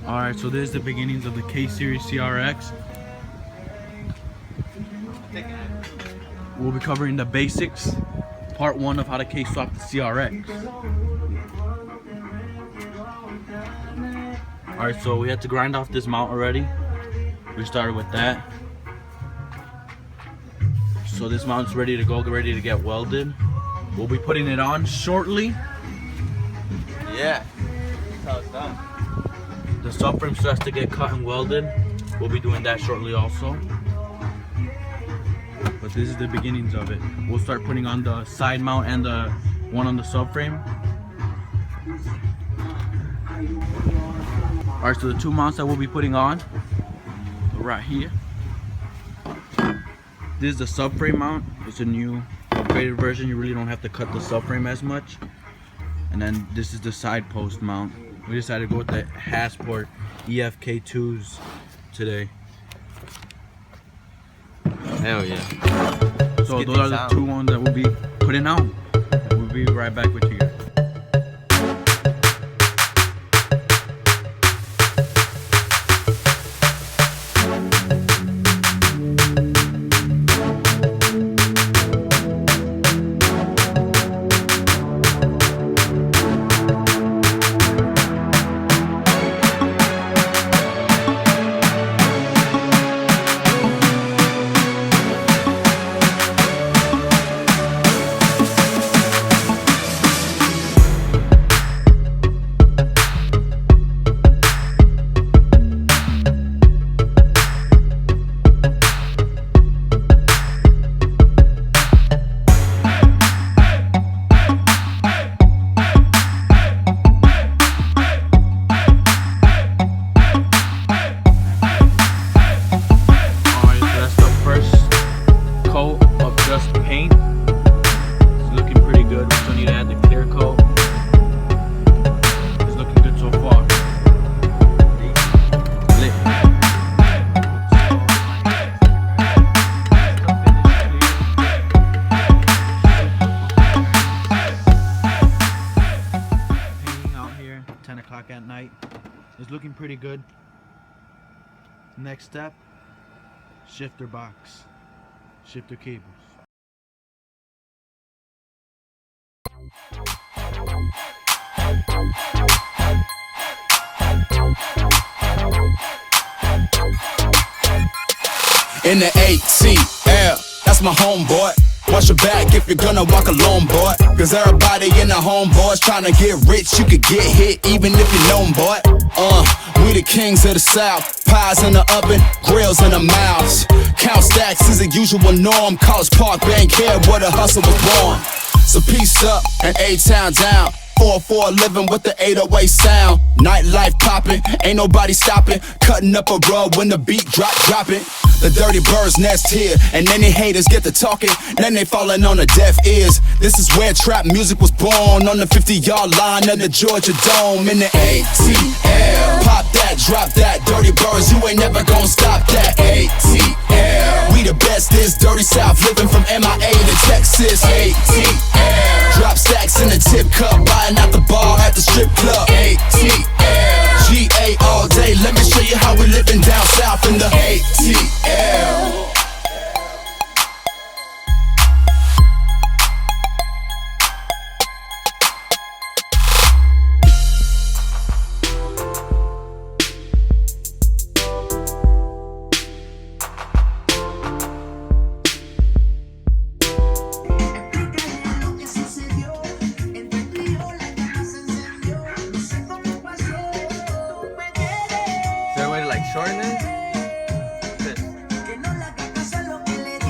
Alright, so this is the beginnings of the K-Series CRX. We'll be covering the basics, part 1 of how to K-swap the CRX. Alright, so we had to grind off this mount already. We started with that. So this mount's ready to go, ready to get welded. We'll be putting it on shortly. Yeah, that's how it's done. The subframe still has to get cut and welded. We'll be doing that shortly also. But this is the beginnings of it. We'll start putting on the side mount and the one on the subframe. Alright, so the 2 mounts that we'll be putting on right here. This is the subframe mount. It's a new upgraded version. You really don't have to cut the subframe as much. And then this is the side post mount. We decided to go with the Hasport EFK2s today. Hell yeah. So those are the 2 ones that we'll be putting out. We'll be right back with you guys. Paint. It's looking pretty good. We still need to add the clear coat. It's looking good so far. Lit. Painting out here, 10 o'clock at night. It's looking pretty good. Next step, shifter box, shifter cables. In the ATL, that's my homeboy. Watch your back if you're gonna walk alone, boy. Cause everybody in the homeboys trying to get rich. You could get hit even if you're known, boy. We the kings of the South. Pies in the oven, grills in the mouths. Count stacks is a usual norm. College Park, bank here where the hustle was born. So peace up and A-Town down. 4-4 living with the 808 sound. Nightlife popping, ain't nobody stopping. Cutting up a rug when the beat dropping. The dirty birds nest here, and then they haters get to talking. Then they falling on the deaf ears. This is where trap music was born. On the 50-yard line of the Georgia Dome. In the ATL, pop that, drop that. Dirty birds, you ain't never gonna stop that. ATL, we the best, this dirty South. Living from MIA to Texas. ATL, drop stacks in the tip cup. Buying out the bar at the strip club. ATL, GA all day. Let me show you how we living down south in the ATL.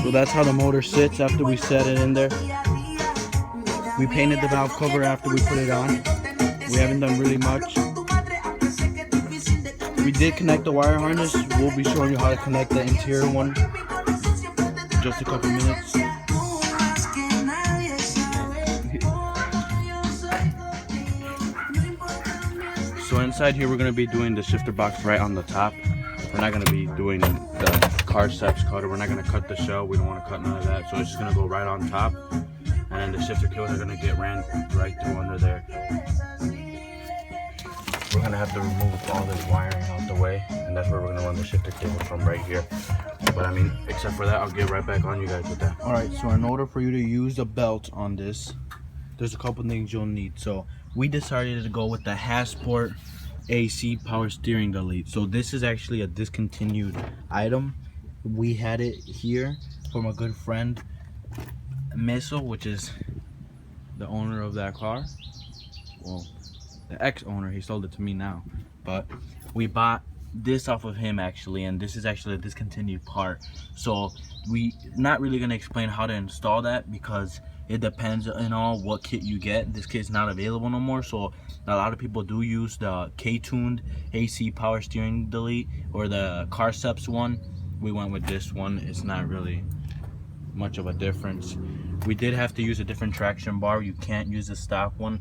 So that's how the motor sits after we set it in there. We painted the valve cover after we put it on. We haven't done really much. We did connect the wire harness. We'll be showing you how to connect the interior one in just a couple minutes. So inside here we're going to be doing the shifter box right on the top. We're not going to be doing the car steps cutter. We're not going to cut the shell. We don't want to cut none of that. So it's just going to go right on top. And then the shifter cables are going to get ran right through under there. we're gonna have to remove all this wiring out the way, and that's where we're gonna run the shifter cable from, right here. But I mean, except for that, I'll get right back on you guys with that. All right, so in order for you to use the belt on this, there's a couple things you'll need. So we decided to go with the Hassport AC power steering delete. So this is actually a discontinued item. We had it here from a good friend, Missile, which is the owner of that car. Well, the ex-owner, he sold it to me now, but we bought this off of him actually, and this is actually a discontinued part. So we not really gonna explain how to install that because it depends on what kit you get. This kit's not available no more, so a lot of people do use the K-tuned AC power steering delete or the Carceps one. We went with this one. It's not really much of a difference. We did have to use a different traction bar. You can't use the stock one.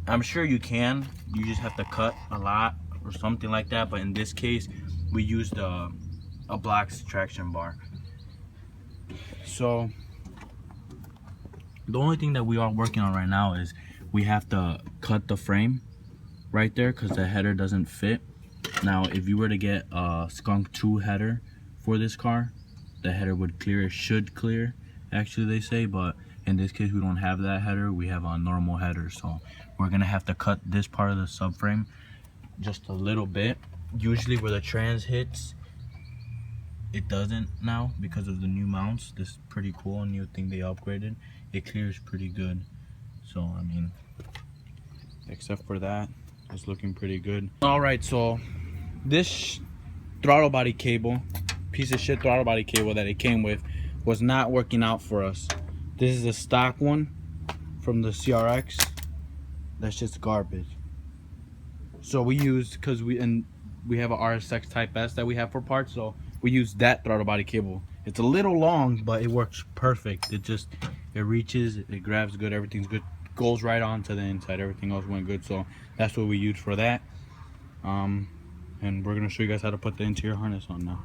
I'm sure you can, you just have to cut a lot or something like that, but in this case we used a black traction bar. So the only thing that we are working on right now is we have to cut the frame right there because the header doesn't fit. Now if you were to get a Skunk 2 header for this car, the header would clear. It should clear actually, they say, but in this case we don't have that header. We have a normal header, so we're gonna have to cut this part of the subframe just a little bit. Usually where the trans hits, it doesn't now because of the new mounts. This is pretty cool, a new thing they upgraded. It clears pretty good. So I mean, except for that, it's looking pretty good. All right, so this throttle body cable, piece of shit throttle body cable that it came with, was not working out for us. This is a stock one from the CRX. That's just garbage. So we used, because we have a RSX Type S that we have for parts, so we used that throttle body cable. It's a little long, but it works perfect. It reaches, it grabs good, everything's good, goes right on to the inside. Everything else went good, so that's what we used for that. And we're gonna show you guys how to put the interior harness on now.